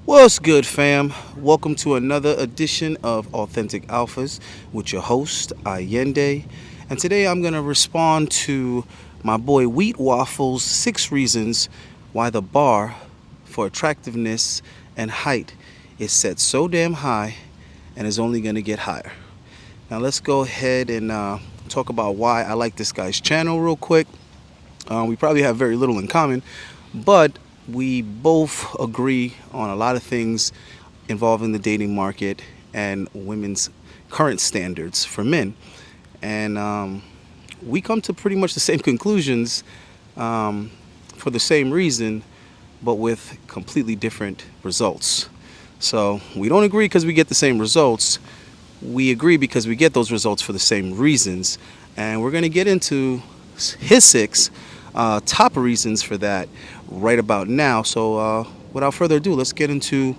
What's good, fam? Welcome to another edition of Authentic Alphas with your host, Ayindei. And today I'm going to respond to my boy Wheat Waffle's 6 reasons why the bar for attractiveness and height is set so damn high and is only going to get higher. Now, let's go ahead and talk about why I like this guy's channel real quick. We probably have very little in common, but we both agree on a lot of things involving the dating market and women's current standards for men. And we come to pretty much the same conclusions for the same reason, but with completely different results. So we don't agree because we get the same results. We agree because we get those results for the same reasons. And we're going to get into his 6 top reasons for that right about now. So without further ado, let's get into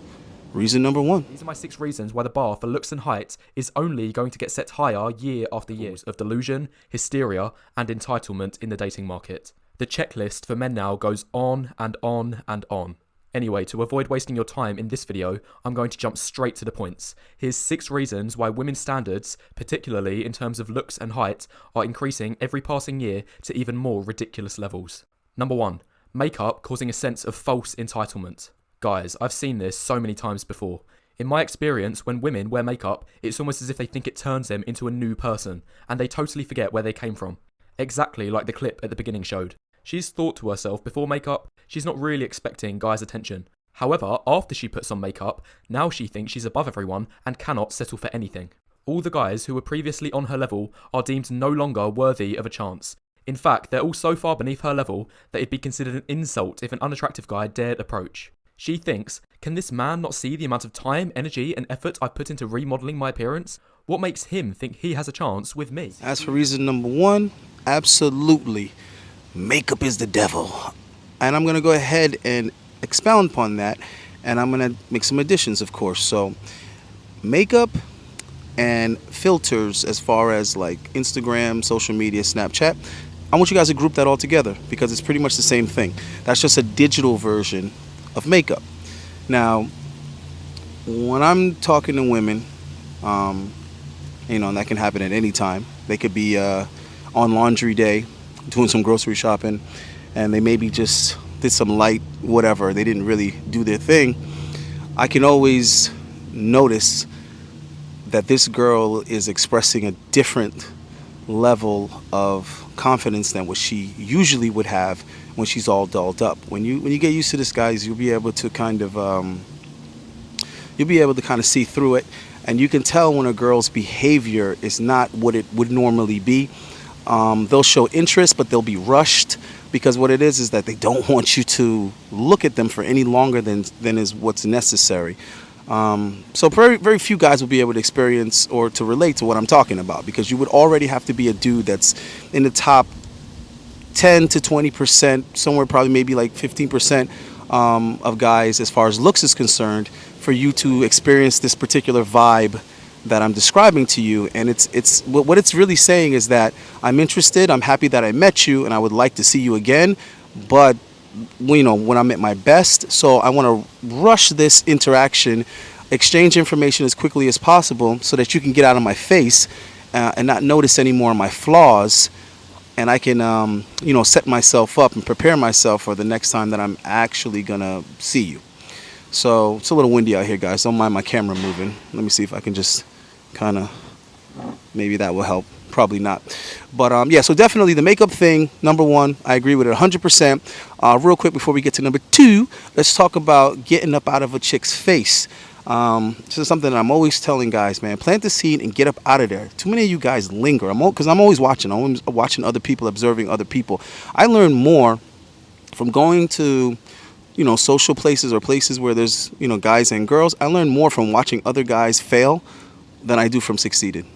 reason number 1. These are my 6 reasons why the bar for looks and height is only going to get set higher year after year of delusion, hysteria, and entitlement in the dating market. The checklist for men now goes on and on and on. Anyway, to avoid wasting your time in this video, I'm going to jump straight to the points. Here's 6 reasons why women's standards, particularly in terms of looks and height, are increasing every passing year to even more ridiculous levels. Number 1. Makeup causing a sense of false entitlement. Guys, I've seen this so many times before. In my experience, when women wear makeup, it's almost as if they think it turns them into a new person, and they totally forget where they came from. Exactly like the clip at the beginning showed. She's thought to herself before makeup, she's not really expecting guys' attention. However, after she puts on makeup, now she thinks she's above everyone and cannot settle for anything. All the guys who were previously on her level are deemed no longer worthy of a chance. In fact, they're all so far beneath her level that it'd be considered an insult if an unattractive guy dared approach. She thinks, can this man not see the amount of time, energy and effort I've put into remodeling my appearance? What makes him think he has a chance with me? As for reason number 1, absolutely. Makeup is the devil. And I'm going to go ahead and expound upon that. And I'm going to make some additions, of course. So makeup and filters, as far as like Instagram, social media, Snapchat, I want you guys to group that all together because it's pretty much the same thing. That's just a digital version of makeup. Now, when I'm talking to women, and that can happen at any time. They could be on laundry day, doing some grocery shopping, and they maybe just did some light whatever. They didn't really do their thing. I can always notice that this girl is expressing a different level of confidence than what she usually would have when she's all dolled up. When you get used to this, guys, you'll be able to kind of see through it, and you can tell when a girl's behavior is not what it would normally be. They'll show interest, but they'll be rushed because what it is that they don't want you to look at them for any longer than is what's necessary. So very, very few guys will be able to experience or to relate to what I'm talking about because you would already have to be a dude that's in the top 10 to 20%, somewhere probably maybe like 15% of guys as far as looks is concerned for you to experience this particular vibe that I'm describing to you. And it's what it's really saying is that I'm interested, I'm happy that I met you, and I would like to see you again, but when I'm at my best, so I want to rush this interaction, exchange information as quickly as possible so that you can get out of my face and not notice any more of my flaws, and I can set myself up and prepare myself for the next time that I'm actually gonna see you. So it's a little windy out here, guys, don't mind my camera moving. Let me see if I can just kind of, maybe that will help. Probably not. But yeah, so definitely the makeup thing, number 1, I agree with it 100%. Real quick before we get to number 2, let's talk about getting up out of a chick's face. This is something that I'm always telling guys, man. Plant the seed and get up out of there. Too many of you guys linger. Because I'm always watching. I'm always watching other people, observing other people. I learn more from going to social places or places where there's guys and girls. I learn more from watching other guys fail than I do from succeeding.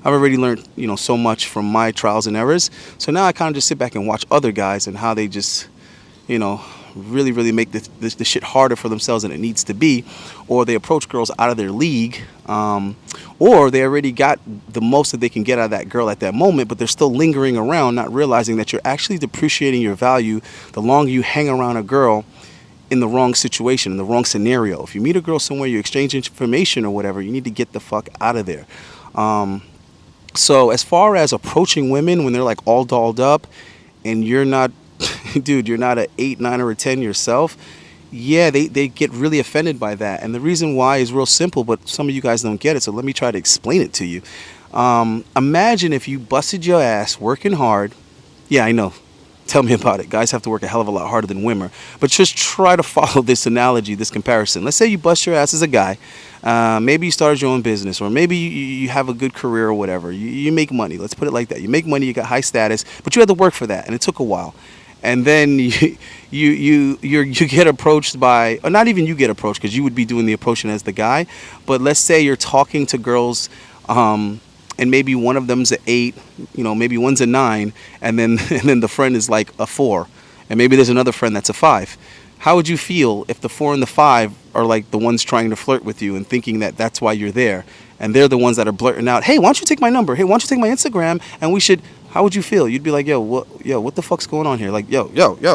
I've already learned, so much from my trials and errors. So now I kind of just sit back and watch other guys and how they just, really, really make the shit harder for themselves than it needs to be. Or they approach girls out of their league. Or they already got the most that they can get out of that girl at that moment, but they're still lingering around, not realizing that you're actually depreciating your value the longer you hang around a girl in the wrong situation, in the wrong scenario. If you meet a girl somewhere, you exchange information or whatever, you need to get the fuck out of there. So as far as approaching women when they're like all dolled up and you're not, dude, you're not an 8, 9, or a 10 yourself, yeah, they get really offended by that. And the reason why is real simple, but some of you guys don't get it, so let me try to explain it to you. Imagine if you busted your ass working hard. Yeah, I know. Tell me about it. Guys have to work a hell of a lot harder than women. But just try to follow this analogy, this comparison. Let's say you bust your ass as a guy. Maybe you started your own business, or maybe you have a good career or whatever. You make money. Let's put it like that. You make money, you got high status, but you had to work for that, and it took a while. And then you get approached by, or not even you get approached, because you would be doing the approaching as the guy. But let's say you're talking to girls, and maybe one of them's an 8, maybe one's a 9, and then the friend is like a 4, and maybe there's another friend that's a 5. How would you feel if the 4 and the 5 are like the ones trying to flirt with you and thinking that that's why you're there, and they're the ones that are blurting out, hey, why don't you take my number? Hey, why don't you take my Instagram? And we should. How would you feel? You'd be like, what the fuck's going on here? Like, yo,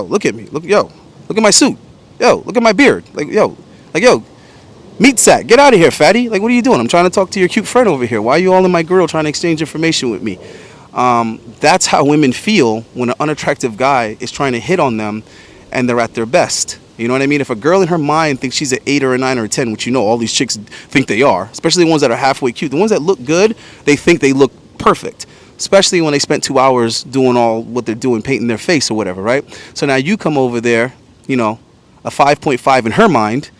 look at me, look at my suit, look at my beard, like, yo, meat sack, get out of here, fatty. Like, what are you doing? I'm trying to talk to your cute friend over here. Why are you all in my grill trying to exchange information with me? That's how women feel when an unattractive guy is trying to hit on them and they're at their best. You know what I mean? If a girl in her mind thinks she's an 8 or a 9 or a 10, which all these chicks think they are, especially the ones that are halfway cute. The ones that look good, they think they look perfect, especially when they spent 2 hours doing all what they're doing, painting their face or whatever, right? So now you come over there, a 5.5 in her mind.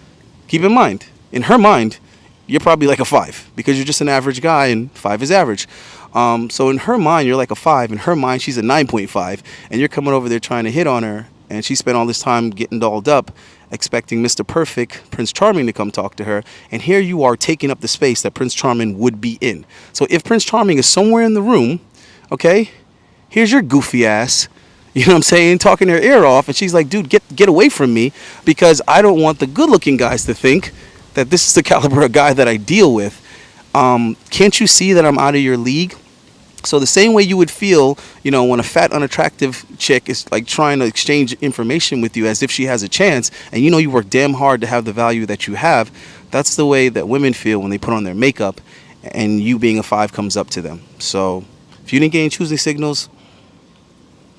Keep in mind, in her mind, you're probably like a 5 because you're just an average guy and 5 is average. So in her mind, you're like a 5. In her mind, she's a 9.5, and you're coming over there trying to hit on her, and she spent all this time getting dolled up, expecting Mr. Perfect, Prince Charming, to come talk to her, and here you are taking up the space that Prince Charming would be in. So if Prince Charming is somewhere in the room, okay, here's your goofy ass, you know what I'm saying, talking her ear off, and she's like, dude, get away from me, because I don't want the good-looking guys to think that this is the caliber of guy that I deal with. Can't you see that I'm out of your league? So the same way you would feel, when a fat, unattractive chick is like trying to exchange information with you as if she has a chance, and you work damn hard to have the value that you have, that's the way that women feel when they put on their makeup and you being a 5 comes up to them. So if you didn't get any choosing signals,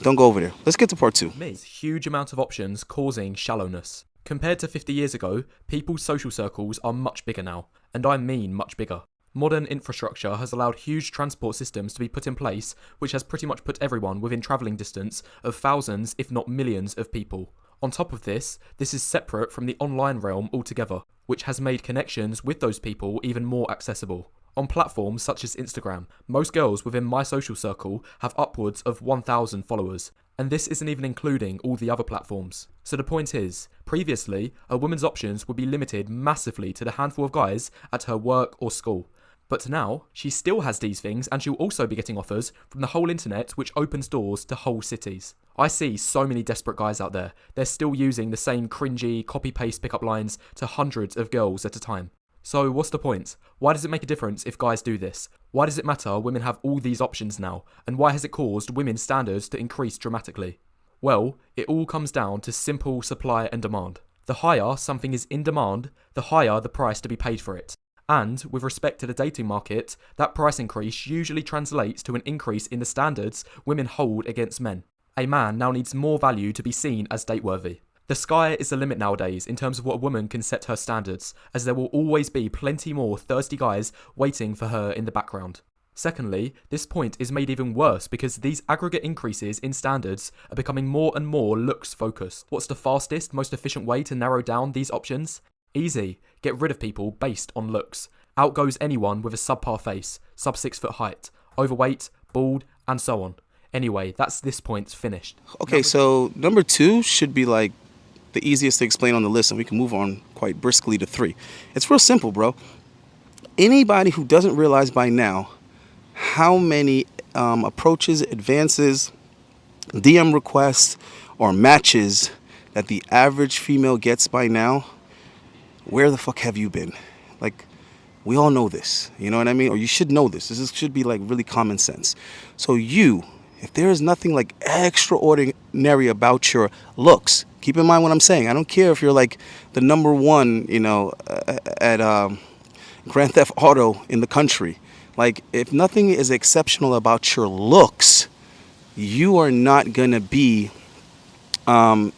don't go over there. Let's get to part 2. Huge amount of options causing shallowness. Compared to 50 years ago, people's social circles are much bigger now, and I mean much bigger. Modern infrastructure has allowed huge transport systems to be put in place, which has pretty much put everyone within travelling distance of thousands, if not millions, of people. On top of this is separate from the online realm altogether, which has made connections with those people even more accessible. On platforms such as Instagram, most girls within my social circle have upwards of 1,000 followers, and this isn't even including all the other platforms. So the point is, previously, a woman's options would be limited massively to the handful of guys at her work or school. But now, she still has these things, and she'll also be getting offers from the whole internet, which opens doors to whole cities. I see so many desperate guys out there. They're still using the same cringy, copy-paste pickup lines to hundreds of girls at a time. So what's the point? Why does it make a difference if guys do this? Why does it matter women have all these options now? And why has it caused women's standards to increase dramatically? Well, it all comes down to simple supply and demand. The higher something is in demand, the higher the price to be paid for it. And with respect to the dating market, that price increase usually translates to an increase in the standards women hold against men. A man now needs more value to be seen as date-worthy. The sky is the limit nowadays in terms of what a woman can set her standards, as there will always be plenty more thirsty guys waiting for her in the background. Secondly, this point is made even worse because these aggregate increases in standards are becoming more and more looks-focused. What's the fastest, most efficient way to narrow down these options? Easy. Get rid of people based on looks. Out goes anyone with a subpar face, sub 6 foot height, overweight, bald, and so on. Anyway, that's this point finished. Okay, so number 2 should be like the easiest to explain on the list, and we can move on quite briskly to 3. It's real simple, bro. Anybody who doesn't realize by now how many approaches, advances, DM requests, or matches that the average female gets by now, where the fuck have you been? Like, we all know this, you know what I mean? Or you should know this. Should be like really common sense. So if there is nothing like extraordinary about your looks, Keep in mind what I'm saying. I don't care if you're like the number one, at Grand Theft Auto in the country. Like, if nothing is exceptional about your looks, you are not gonna be in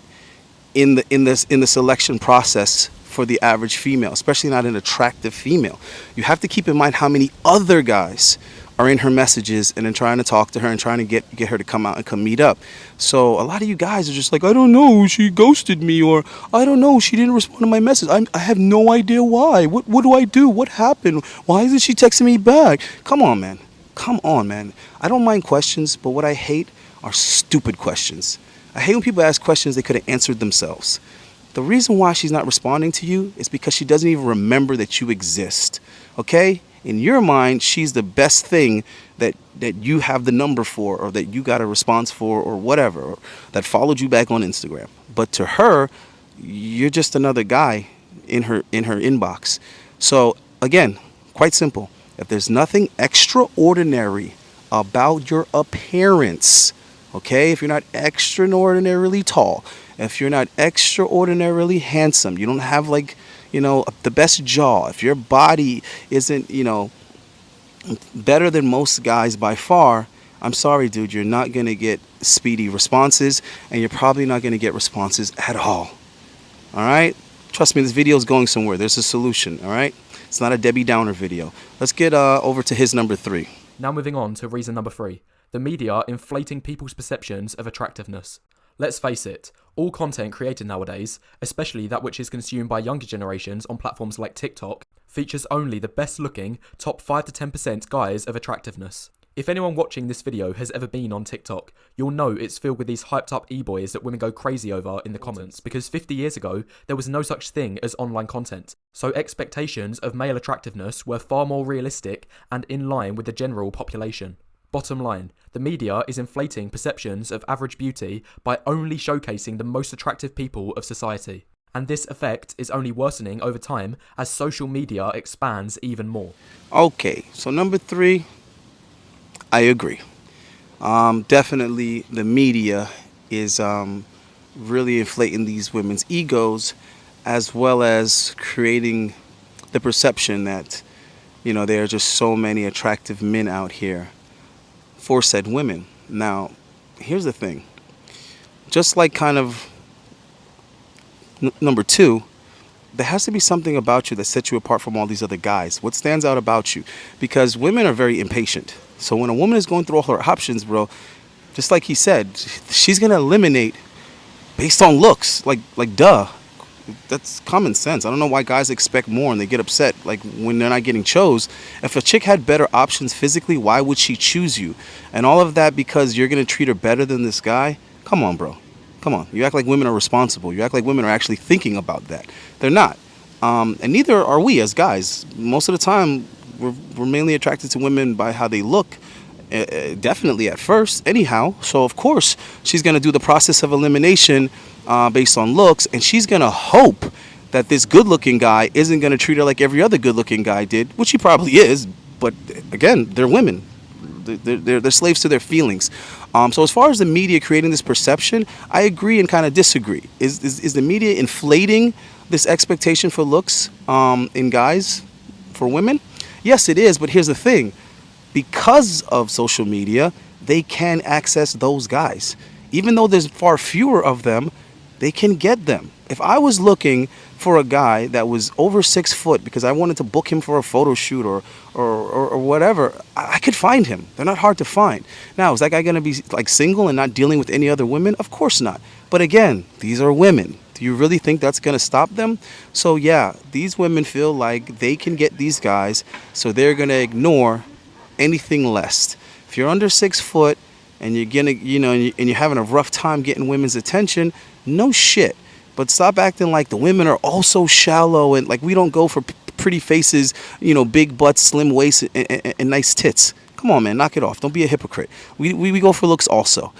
the selection process for the average female, especially not an attractive female. You have to keep in mind how many other guys are in her messages and then trying to talk to her and trying to get her to come out and come meet up. So a lot of you guys are just like, I don't know, she ghosted me, or I don't know, she didn't respond to my message. I have no idea why. What do I do? What happened? Why isn't she texting me back? Come on, man. Come on, man. I don't mind questions, but what I hate are stupid questions. I hate when people ask questions they could have answered themselves. The reason why she's not responding to you is because she doesn't even remember that you exist. Okay? In your mind, she's the best thing that you have the number for, or that you got a response for, or whatever, or that followed you back on Instagram. But to her, you're just another guy in her inbox. So again, quite simple. If there's nothing extraordinary about your appearance, okay, if you're not extraordinarily tall, if you're not extraordinarily handsome, you don't have like, the best jaw, if your body isn't, better than most guys by far, I'm sorry, dude, you're not going to get speedy responses, and you're probably not going to get responses at all. All right? Trust me, this video is going somewhere. There's a solution, all right? It's not a Debbie Downer video. Let's get over to his number 3. Now moving on to reason number 3. The media inflating people's perceptions of attractiveness. Let's face it, all content created nowadays, especially that which is consumed by younger generations on platforms like TikTok, features only the best looking top 5 to 10% guys of attractiveness. If anyone watching this video has ever been on TikTok, you'll know it's filled with these hyped up e-boys that women go crazy over in the comments, because 50 years ago, there was no such thing as online content. So expectations of male attractiveness were far more realistic and in line with the general population. Bottom line, the media is inflating perceptions of average beauty by only showcasing the most attractive people of society. And this effect is only worsening over time as social media expands even more. Okay, so number 3, I agree. Definitely the media is really inflating these women's egos, as well as creating the perception that, there are just so many attractive men out here for said women. Now, here's the thing. Just like kind of number 2, there has to be something about you that sets you apart from all these other guys. What stands out about you? Because women are very impatient. So when a woman is going through all her options, bro, just like he said, she's going to eliminate based on looks. Like duh. That's common sense. I don't know why guys expect more and they get upset like when they're not getting chose. If a chick had better options physically, why would she choose you? And all of that because you're going to treat her better than this guy? Come on, bro. Come on. You act like women are responsible. You act like women are actually thinking about that. They're not. And neither are we as guys. Most of the time, we're mainly attracted to women by how they look. Definitely at first, anyhow. So, of course, she's going to do the process of elimination based on looks, and she's going to hope that this good-looking guy isn't going to treat her like every other good-looking guy did, which he probably is. But, again, they're women. They're slaves to their feelings. So as far as the media creating this perception, I agree and kind of disagree. Is the media inflating this expectation for looks in guys for women? Yes, it is. But here's the thing. Because of social media, they can access those guys. Even though there's far fewer of them, they can get them. If I was looking for a guy that was over 6 foot because I wanted to book him for a photo shoot or whatever, I could find him. They're not hard to find. Now, is that guy going to be like single and not dealing with any other women? Of course not. But again, these are women. Do you really think that's going to stop them? So yeah, these women feel like they can get these guys, so they're going to ignore anything less. If you're under 6 foot and you're gonna, and you're having a rough time getting women's attention, no shit. But stop acting like the women are all so shallow and like we don't go for pretty faces, big butts, slim waists, and nice tits. Come on, man, knock it off. Don't be a hypocrite. We go for looks also.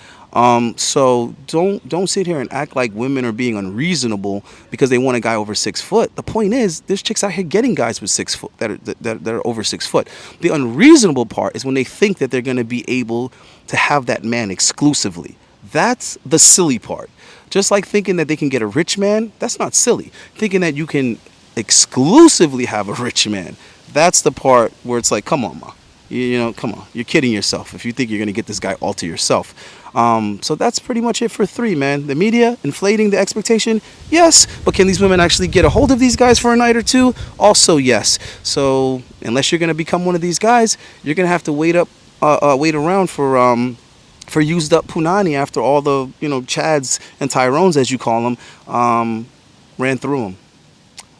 So don't sit here and act like women are being unreasonable because they want a guy over 6 foot. The point is, there's chicks out here getting guys with 6 foot that are over 6 foot. The unreasonable part is when they think that they're going to be able to have that man exclusively. That's the silly part. Just like thinking that they can get a rich man, that's not silly. Thinking that you can exclusively have a rich man, that's the part where it's like, come on, ma. You know, come on. You're kidding yourself if you think you're going to get this guy all to yourself. So that's pretty much it for 3, man. The media inflating the expectation, yes. But can these women actually get a hold of these guys for a night or two? Also, yes. So unless you're going to become one of these guys, you're going to have to wait around for used up punani after all the, Chads and Tyrones, as you call them, ran through them.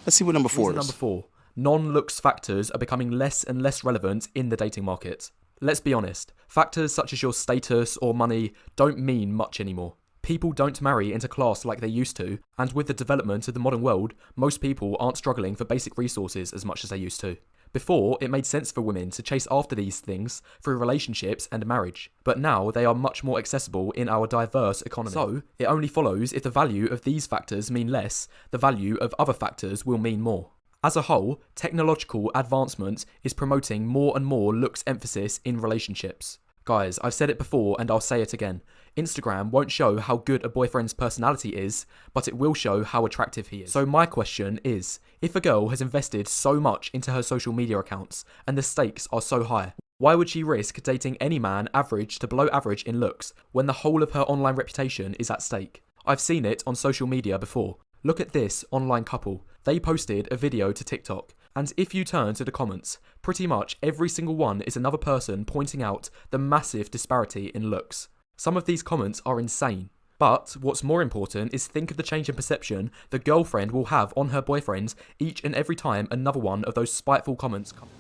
Let's see what number 4 is. Number 4. Non-looks factors are becoming less and less relevant in the dating market. Let's be honest, factors such as your status or money don't mean much anymore. People don't marry into class like they used to, and with the development of the modern world, most people aren't struggling for basic resources as much as they used to. Before, it made sense for women to chase after these things through relationships and marriage, but now they are much more accessible in our diverse economy. So, it only follows if the value of these factors mean less, the value of other factors will mean more. As a whole, technological advancement is promoting more and more looks emphasis in relationships. Guys, I've said it before and I'll say it again. Instagram won't show how good a boyfriend's personality is, but it will show how attractive he is. So my question is, if a girl has invested so much into her social media accounts and the stakes are so high, why would she risk dating any man average to below average in looks when the whole of her online reputation is at stake? I've seen it on social media before. Look at this online couple. They posted a video to TikTok, and if you turn to the comments, pretty much every single one is another person pointing out the massive disparity in looks. Some of these comments are insane. But what's more important is think of the change in perception the girlfriend will have on her boyfriend each and every time another one of those spiteful comments comes.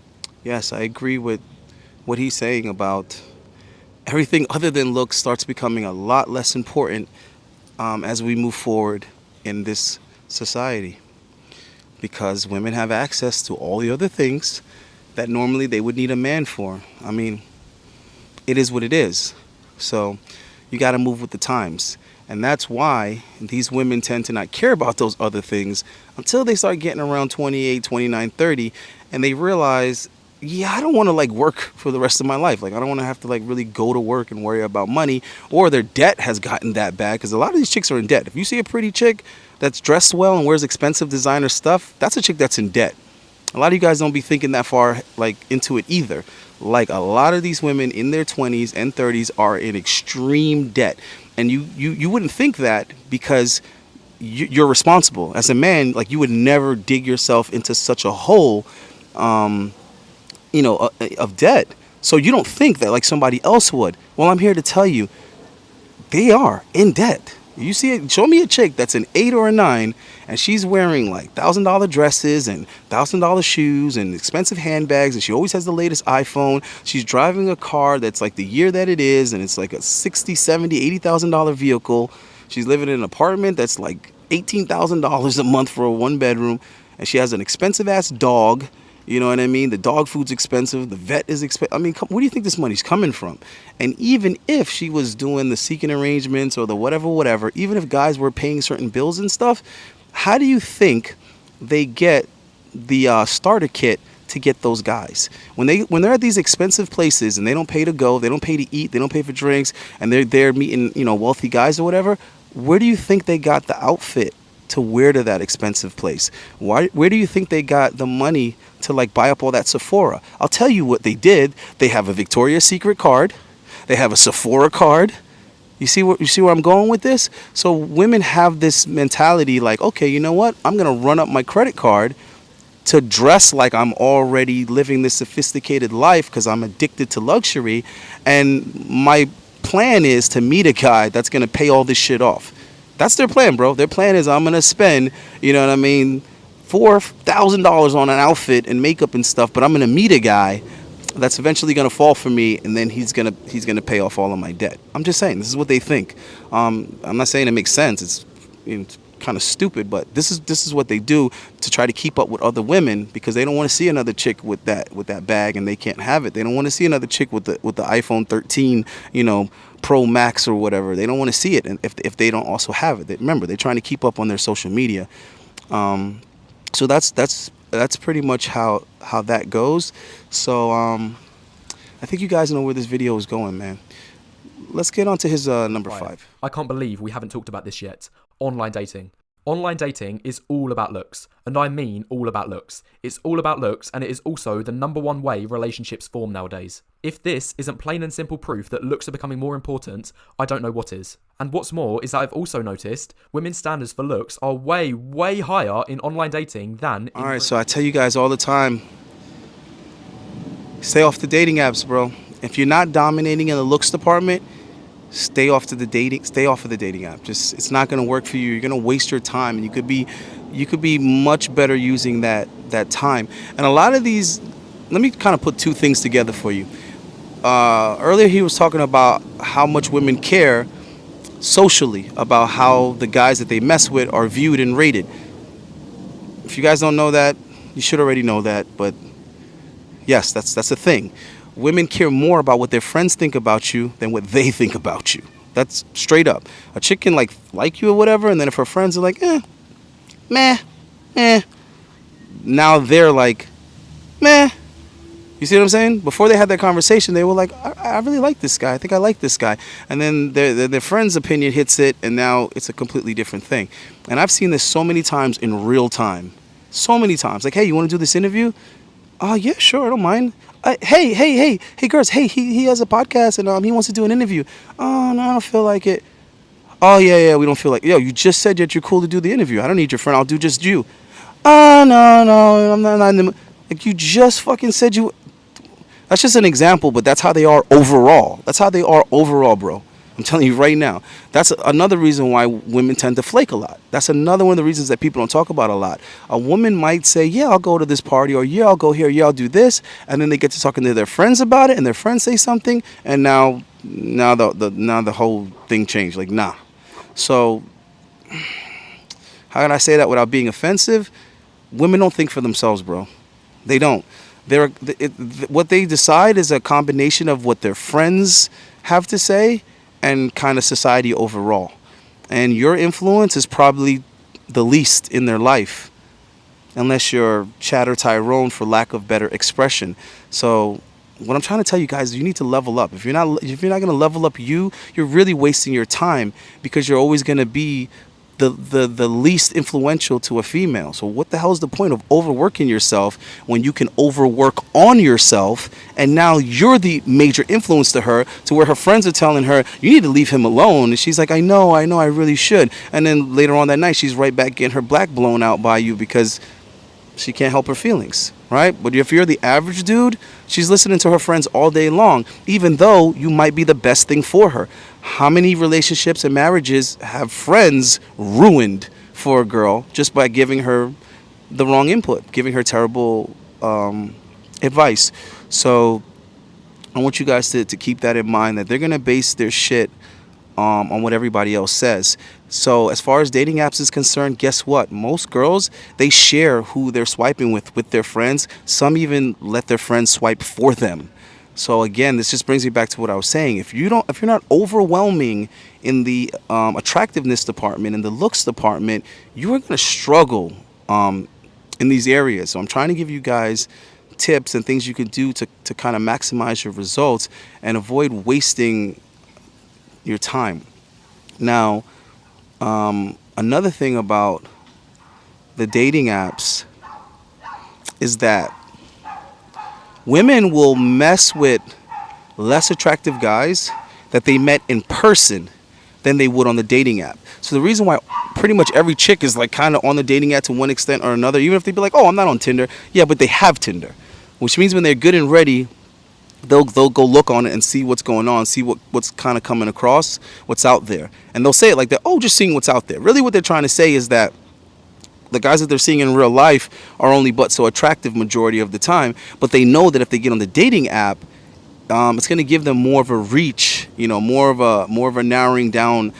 Yes, I agree with what he's saying about everything other than looks starts becoming a lot less important as we move forward in this society, because women have access to all the other things that normally they would need a man for. I mean, it is what it is. So you got to move with the times. And that's why these women tend to not care about those other things until they start getting around 28, 29, 30, and they realize, yeah, I don't want to work for the rest of my life. I don't want to have to really go to work and worry about money, or their debt has gotten that bad, because a lot of these chicks are in debt. If you see a pretty chick that's dressed well and wears expensive designer stuff, that's a chick that's in debt. A lot of you guys don't be thinking that far into it either. A lot of these women in their 20s and 30s are in extreme debt, and you wouldn't think that because you're responsible as a man. You would never dig yourself into such a hole of debt. So you don't think that somebody else would. Well, I'm here to tell you, they are in debt. You see it, show me a chick that's an 8 or a 9 and she's wearing $1,000 dresses and $1,000 shoes and expensive handbags, and she always has the latest iPhone. She's driving a car that's the year that it is, and it's a $60,000, $70,000, $80,000 vehicle. She's living in an apartment that's $18,000 a month for a 1-bedroom, and she has an expensive ass dog. You know what I mean? The dog food's expensive. The vet is expensive. I mean, where do you think this money's coming from? And even if she was doing the seeking arrangements or the whatever, even if guys were paying certain bills and stuff, how do you think they get the starter kit to get those guys? When they're at these expensive places and they don't pay to go, they don't pay to eat, they don't pay for drinks, and they're there meeting, wealthy guys or whatever, where do you think they got the outfit to wear to that expensive place? Where do you think they got the money to buy up all that Sephora? I'll tell you what they did. They have a Victoria's Secret card. They have a Sephora card. You see where I'm going with this? So women have this mentality okay, you know what? I'm going to run up my credit card to dress like I'm already living this sophisticated life because I'm addicted to luxury. And my plan is to meet a guy that's going to pay all this shit off. That's their plan, bro. Their plan is I'm going to spend, $4,000 on an outfit and makeup and stuff, but I'm going to meet a guy that's eventually going to fall for me, and then he's going to pay off all of my debt. I'm just saying, this is what they think. I'm not saying it makes sense. It's kind of stupid, but this is what they do to try to keep up with other women, because they don't want to see another chick with that bag and they can't have it. They don't want to see another chick with the iPhone 13, Pro Max or whatever. They don't want to see it, and if they don't also have it. Remember, they're trying to keep up on their social media. So that's pretty much how that goes. So I think you guys know where this video is going, man. Let's get on to his number 5. I can't believe we haven't talked about this yet. online dating. Online dating is all about looks, and I mean all about looks. It's all about looks, and it is also the number one way relationships form nowadays. If this isn't plain and simple proof that looks are becoming more important, I don't know what is. And what's more is that I've also noticed women's standards for looks are way, way higher in online dating than in... Alright, so I tell you guys all the time, stay off the dating apps, bro. If you're not dominating in the looks department, stay off of the dating app. Just, it's not going to work for you. You're going to waste your time, and you could be much better using that time. And a lot of these, let me kind of put two things together for you. Earlier he was talking about how much women care socially about how the guys that they mess with are viewed and rated. If you guys don't know that, you should already know that, but yes, that's a thing. Women care more about what their friends think about you than what they think about you. That's straight up. A chick can like you or whatever, and then if her friends are like, meh, now they're like, meh. You see what I'm saying? Before they had that conversation, they were like, I really like this guy. I think I like this guy. And then their friend's opinion hits it, and now it's a completely different thing. And I've seen this so many times in real time. So many times. Like, hey, you want to do this interview? Oh, yeah, sure, I don't mind. Hey, girls, hey, he has a podcast, and he wants to do an interview. Oh, no, I don't feel like it. Oh, yeah, we don't feel like it. Yo, you just said that you're cool to do the interview. I don't need your friend. I'll do just you. Oh, no, I'm not in the mood. Like, you just fucking said you... That's just an example, but that's how they are overall. That's how they are overall, bro. I'm telling you right now. That's another reason why women tend to flake a lot. That's another one of the reasons that people don't talk about a lot. A woman might say, yeah, I'll go to this party, or yeah, I'll go here, yeah, I'll do this. And then they get to talking to their friends about it, and their friends say something, and now the whole thing changed. Like, nah. So, how can I say that without being offensive? Women don't think for themselves, bro. They don't. What they decide is a combination of what their friends have to say and kind of society overall. And your influence is probably the least in their life, unless you're Chatter Tyrone, for lack of better expression. So what I'm trying to tell you guys is you need to level up. If you're not going to level up, you're really wasting your time, because you're always going to be the least influential to a female. So what the hell is the point of overworking yourself when you can overwork on yourself, and now you're the major influence to her, to where her friends are telling her, you need to leave him alone, and she's like, I know, I really should. And then later on that night, she's right back getting her black blown out by you because she can't help her feelings, right? But if you're the average dude, she's listening to her friends all day long, even though you might be the best thing for her. How many relationships and marriages have friends ruined for a girl just by giving her the wrong input, giving her terrible advice? So I want you guys to keep that in mind, that they're going to base their shit on what everybody else says. So as far as dating apps is concerned, guess what? Most girls, they share who they're swiping with their friends. Some even let their friends swipe for them. So again, this just brings me back to what I was saying. If you're not overwhelming in the attractiveness department, in the looks department, you are going to struggle in these areas. So I'm trying to give you guys tips and things you can do to kind of maximize your results and avoid wasting your time. Now, another thing about the dating apps is that women will mess with less attractive guys that they met in person than they would on the dating app. So the reason why pretty much every chick is like kind of on the dating app to one extent or another, even if they be like, oh, I'm not on Tinder. Yeah, but they have Tinder, which means when they're good and ready, they'll go look on it and see what's going on, see what's kind of coming across, what's out there. And they'll say it like that, oh, just seeing what's out there. Really what they're trying to say is that the guys that they're seeing in real life are only but so attractive majority of the time, but they know that if they get on the dating app, it's going to give them more of a reach, more of a narrowing down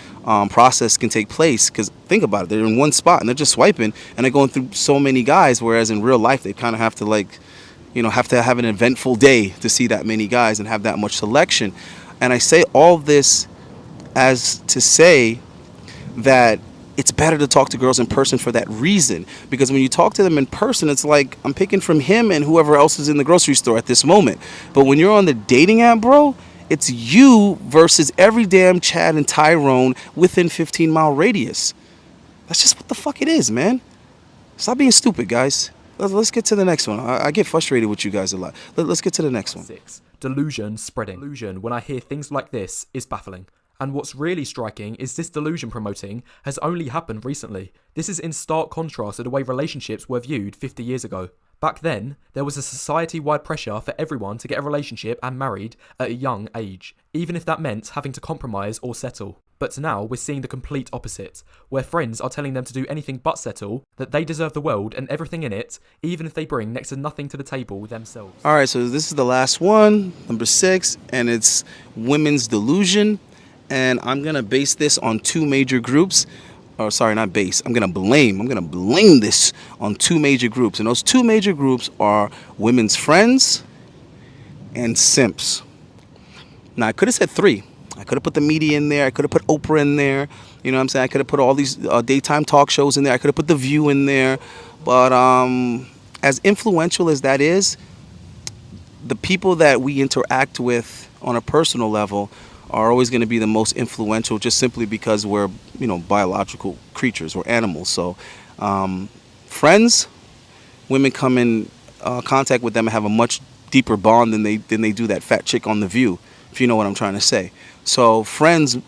process can take place. Because think about it, they're in one spot and they're just swiping and they're going through so many guys, whereas in real life they kind of have to have to have an eventful day to see that many guys and have that much selection. And I say all this as to say that it's better to talk to girls in person for that reason, because when you talk to them in person, it's like I'm picking from him and whoever else is in the grocery store at this moment. But when you're on the dating app, bro, it's you versus every damn Chad and Tyrone within 15-mile radius. That's just what the fuck it is, man. Stop being stupid, guys. Let's get to the next one. I get frustrated with you guys a lot. Let's get to the next one. 6. Delusion spreading. Delusion, when I hear things like this, is baffling. And what's really striking is this delusion promoting has only happened recently. This is in stark contrast to the way relationships were viewed 50 years ago. Back then, there was a society-wide pressure for everyone to get a relationship and married at a young age, even if that meant having to compromise or settle. But now we're seeing the complete opposite, where friends are telling them to do anything but settle, that they deserve the world and everything in it, even if they bring next to nothing to the table themselves. All right, so this is the last one, number 6, and it's women's delusion. And I'm going to base this on 2 major groups. Or sorry, not base. I'm going to blame this on 2 major groups. And those 2 major groups are women's friends and simps. Now, I could have said 3. I could have put the media in there. I could have put Oprah in there. You know what I'm saying? I could have put all these daytime talk shows in there. I could have put The View in there. But as influential as that is, the people that we interact with on a personal level are always going to be the most influential, just simply because we're, biological creatures or animals. So friends, women come in contact with them and have a much deeper bond than they do that fat chick on The View, if you know what I'm trying to say. So friends,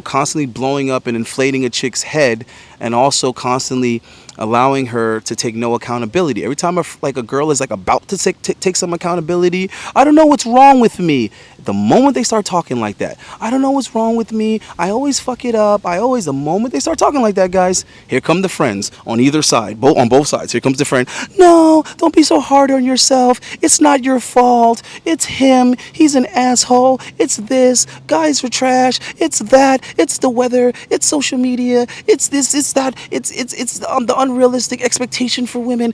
constantly blowing up and inflating a chick's head, and also constantly allowing her to take no accountability. Every time a girl is about to take some accountability, I don't know what's wrong with me. The moment they start talking like that, I don't know what's wrong with me. I always fuck it up. The moment they start talking like that, guys, here come the friends on either side, on both sides. Here comes the friend. No, don't be so hard on yourself. It's not your fault. It's him. He's an asshole. It's this. Guys are trash. It's that. It's the weather. It's social media. It's this. It's that. It's the unrealistic expectation for women.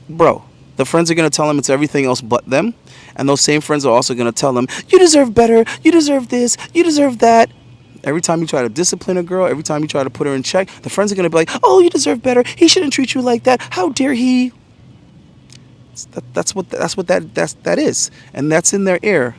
Bro, the friends are going to tell them it's everything else but them. And those same friends are also going to tell them, you deserve better, you deserve this, you deserve that. Every time you try to discipline a girl, every time you try to put her in check, the friends are going to be like, oh, you deserve better, he shouldn't treat you like that, how dare he? That's what that is. And that's in their ear,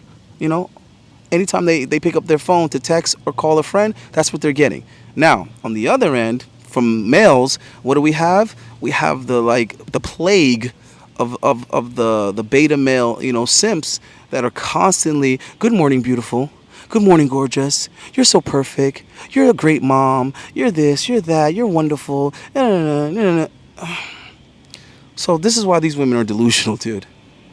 Anytime they pick up their phone to text or call a friend, that's what they're getting. Now, on the other end, from males, what do we have? We have the plague of the beta male, simps that are constantly, good morning, beautiful. Good morning, gorgeous. You're so perfect. You're a great mom. You're this, you're that. You're wonderful. So this is why these women are delusional, dude.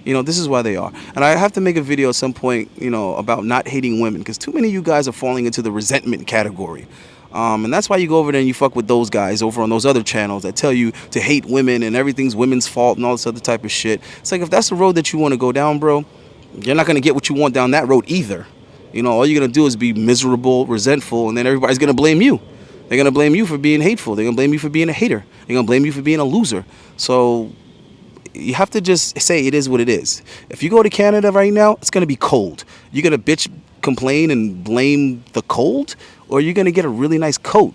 This is why they are. And I have to make a video at some point, about not hating women, because too many of you guys are falling into the resentment category. And that's why you go over there and you fuck with those guys over on those other channels that tell you to hate women and everything's women's fault and all this other type of shit. It's like, if that's the road that you want to go down, bro, you're not going to get what you want down that road either. All you're going to do is be miserable, resentful, and then everybody's going to blame you. They're going to blame you for being hateful. They're going to blame you for being a hater. They're going to blame you for being a loser. So you have to just say it is what it is. If you go to Canada right now, it's going to be cold. You're going to bitch, complain, and blame the cold? Or you're going to get a really nice coat?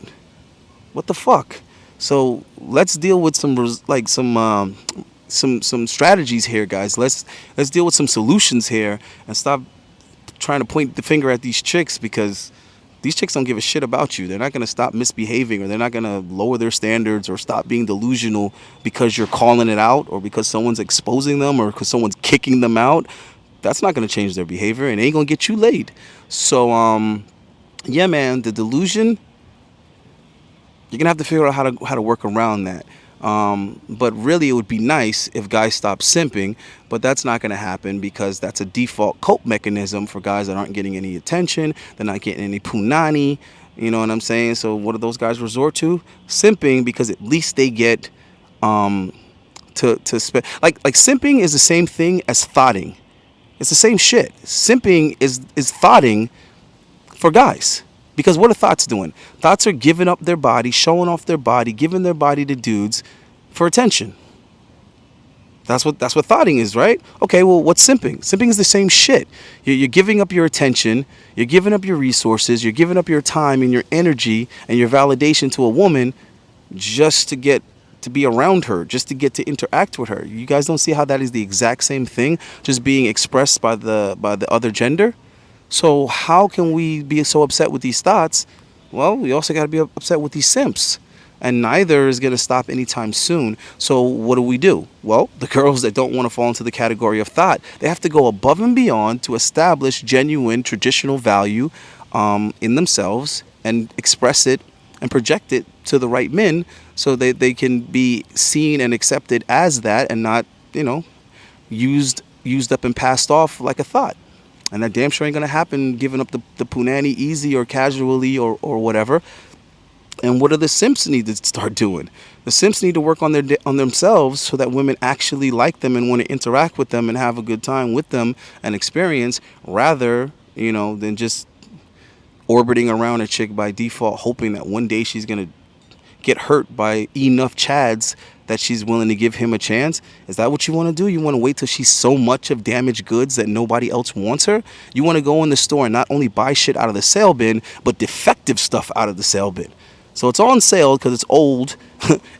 What the fuck? So let's deal with some strategies here, guys. Let's deal with some solutions here and stop trying to point the finger at these chicks, because these chicks don't give a shit about you. They're not going to stop misbehaving, or they're not going to lower their standards or stop being delusional because you're calling it out, or because someone's exposing them, or because someone's kicking them out. That's not going to change their behavior, and it ain't going to get you laid. So, yeah, man, the delusion, you're going to have to figure out how to work around that. But really, it would be nice if guys stop simping, but that's not going to happen, because that's a default cope mechanism for guys that aren't getting any attention. They're not getting any punani. You know what I'm saying? So what do those guys resort to? Simping, because at least they get to spend. Like simping is the same thing as thotting. It's the same shit. Simping is thotting for guys. Because what are thoughts doing? Thoughts are giving up their body, showing off their body, giving their body to dudes for attention. That's what thoughting is, right? Okay, well, what's simping? Simping is the same shit. You're giving up your attention, you're giving up your resources, you're giving up your time and your energy and your validation to a woman just to get to be around her, just to get to interact with her. You guys don't see how that is the exact same thing, just being expressed by the other gender? So how can we be so upset with these thoughts? Well, we also got to be upset with these simps. and neither is going to stop anytime soon. So what do? Well, the girls that don't want to fall into the category of thought, they have to go above and beyond to establish genuine traditional value in themselves and express it and project it to the right men so that they can be seen and accepted as that and not, used up and passed off like a thought. And that damn sure ain't gonna happen giving up the punani easy or casually or whatever. And what do the simps need to start doing? The simps need to work on themselves so that women actually like them and want to interact with them and have a good time with them and experience, rather, than just orbiting around a chick by default, hoping that one day she's gonna get hurt by enough chads that she's willing to give him a chance. Is that what you want to do? You want to wait till she's so much of damaged goods that nobody else wants her? You want to go in the store and not only buy shit out of the sale bin, but defective stuff out of the sale bin. So it's on sale because it's old,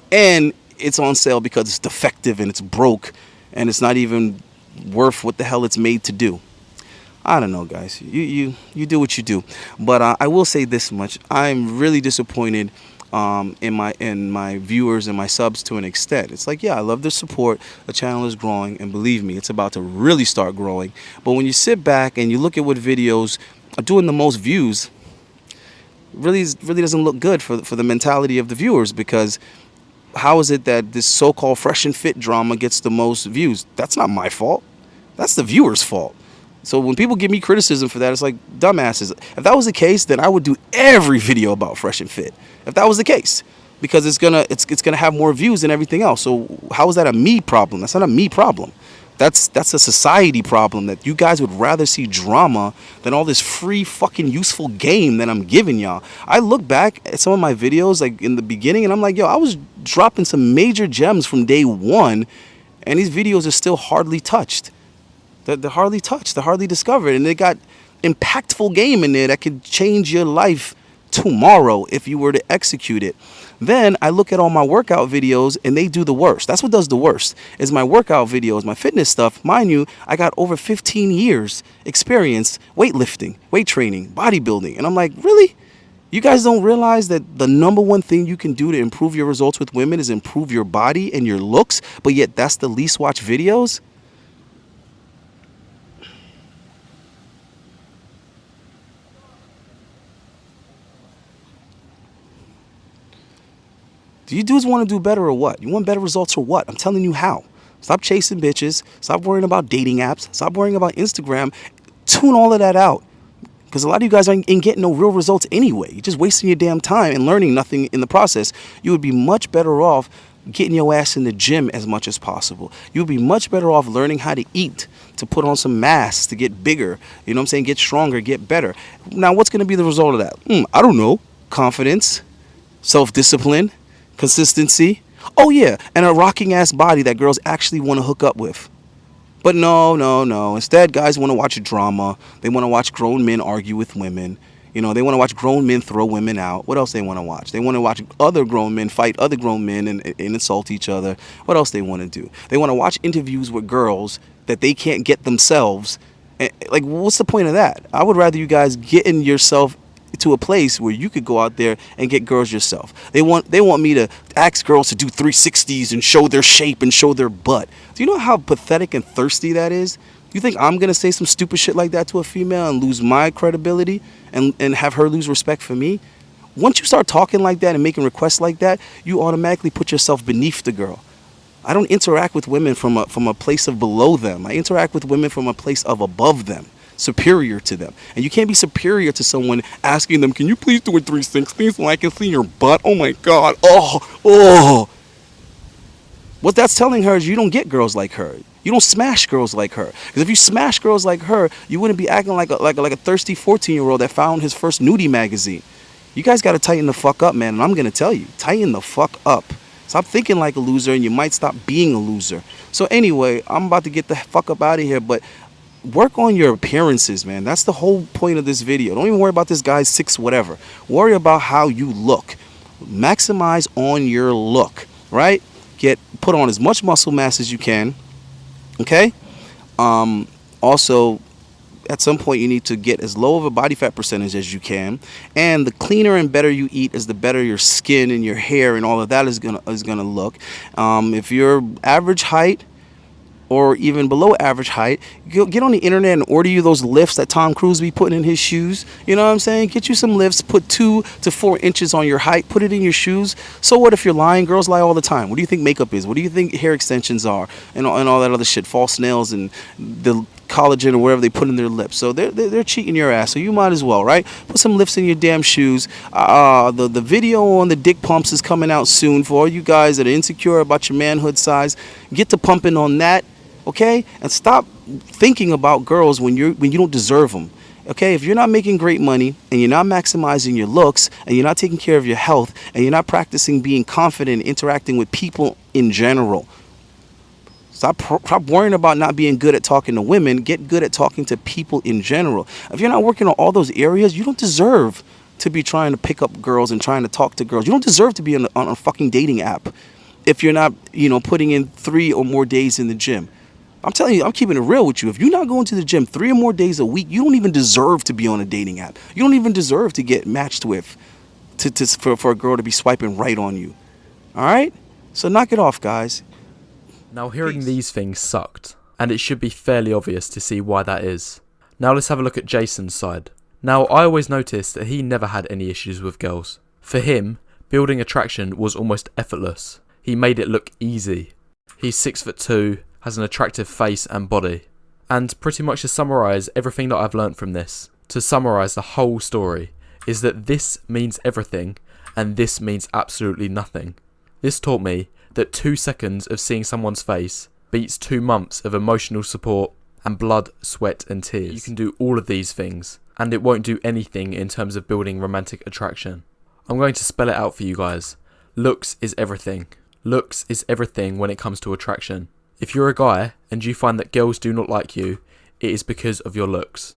and it's on sale because it's defective and it's broke, and it's not even worth what the hell it's made to do. I don't know, guys. You do what you do. But I will say this much. I'm really disappointed in my viewers and my subs to an extent. It's like, yeah, I love the support. The channel is growing, and believe me, it's about to really start growing. But when you sit back and you look at what videos are doing the most views, really doesn't look good for the mentality of the viewers, because how is it that this so-called fresh and fit drama gets the most views? That's not my fault. That's the viewer's fault. So when people give me criticism for that, it's like, dumbasses. If that was the case, then I would do every video about fresh and fit. If that was the case, because it's gonna have more views than everything else. So how is that a me problem? That's not a me problem. That's a society problem, that you guys would rather see drama than all this free fucking useful game that I'm giving y'all. I look back at some of my videos like in the beginning and I'm like, yo, I was dropping some major gems from day one, and these videos are still hardly touched. They're hardly touched, they're hardly discovered, and they got impactful game in there that could change your life tomorrow if you were to execute it. Then I look at all my workout videos and they do the worst. That's what does the worst, is my workout videos, my fitness stuff. Mind you, I got over 15 years experience weightlifting, weight training, bodybuilding. And I'm like, really? You guys don't realize that the number one thing you can do to improve your results with women is improve your body and your looks, but yet that's the least watched videos? Do you dudes want to do better or what? You want better results or what? I'm telling you how. Stop chasing bitches. Stop worrying about dating apps. Stop worrying about Instagram. Tune all of that out. Because a lot of you guys ain't getting no real results anyway. You're just wasting your damn time and learning nothing in the process. You would be much better off getting your ass in the gym as much as possible. You would be much better off learning how to eat, to put on some mass, to get bigger. You know what I'm saying? Get stronger, get better. Now, what's going to be the result of that? I don't know. Confidence, self-discipline, consistency. Oh yeah, and a rocking ass body that girls actually want to hook up with. But no. Instead, guys want to watch drama. They want to watch grown men argue with women. They want to watch grown men throw women out. What else they want to watch? They want to watch other grown men fight other grown men and insult each other. What else they want to do? They want to watch interviews with girls that they can't get themselves. Like, what's the point of that? I would rather you guys get in yourself to a place where you could go out there and get girls yourself. They want me to ask girls to do 360s and show their shape and show their butt. Do you know how pathetic and thirsty that is? You think I'm going to say some stupid shit like that to a female and lose my credibility and have her lose respect for me? Once you start talking like that and making requests like that, you automatically put yourself beneath the girl. I don't interact with women from a place of below them. I interact with women from a place of above them, superior to them. And you can't be superior to someone asking them, can you please do a 360 so I can see your butt? Oh my God. Oh. What that's telling her is you don't get girls like her. You don't smash girls like her. Because if you smash girls like her, you wouldn't be acting like a thirsty 14-year-old that found his first nudie magazine. You guys got to tighten the fuck up, man. And I'm going to tell you, tighten the fuck up. Stop thinking like a loser and you might stop being a loser. So anyway, I'm about to get the fuck up out of here, but work on your appearances, man. That's the whole point of this video. Don't even worry about this guy's 6 whatever. Worry about how you look. Maximize on your look, right? Put on as much muscle mass as you can. Okay? Also, at some point you need to get as low of a body fat percentage as you can, and the cleaner and better you eat is the better your skin and your hair and all of that is gonna look. If you're average height or even below average height, get on the internet and order you those lifts that Tom Cruise be putting in his shoes. You know what I'm saying? Get you some lifts, put 2 to 4 inches on your height, put it in your shoes. So what if you're lying? Girls lie all the time. What do you think makeup is? What do you think hair extensions are? And all that other shit, false nails and the collagen or whatever they put in their lips. So they're cheating your ass. So you might as well, right? Put some lifts in your damn shoes. The video on the dick pumps is coming out soon for all you guys that are insecure about your manhood size. Get to pumping on that. Okay, and stop thinking about girls when you don't deserve them. Okay, if you're not making great money and you're not maximizing your looks and you're not taking care of your health and you're not practicing being confident, interacting with people in general, stop worrying about not being good at talking to women. Get good at talking to people in general. If you're not working on all those areas, you don't deserve to be trying to pick up girls and trying to talk to girls. You don't deserve to be on a fucking dating app if you're not, putting in 3 or more days in the gym. I'm telling you, I'm keeping it real with you. If you're not going to the gym 3 or more days a week, you don't even deserve to be on a dating app. You don't even deserve to get matched with for a girl to be swiping right on you. All right? So knock it off, guys. Now, hearing these things sucked, and it should be fairly obvious to see why that is. Now let's have a look at Jason's side. Now, I always noticed that he never had any issues with girls. For him, building attraction was almost effortless. He made it look easy. He's 6'2", has an attractive face and body. And pretty much to summarise everything that I've learnt from this, to summarise the whole story, is that this means everything and this means absolutely nothing. This taught me that 2 seconds of seeing someone's face beats 2 months of emotional support and blood, sweat and tears. You can do all of these things and it won't do anything in terms of building romantic attraction. I'm going to spell it out for you guys. Looks is everything. Looks is everything when it comes to attraction. If you're a guy and you find that girls do not like you, it is because of your looks.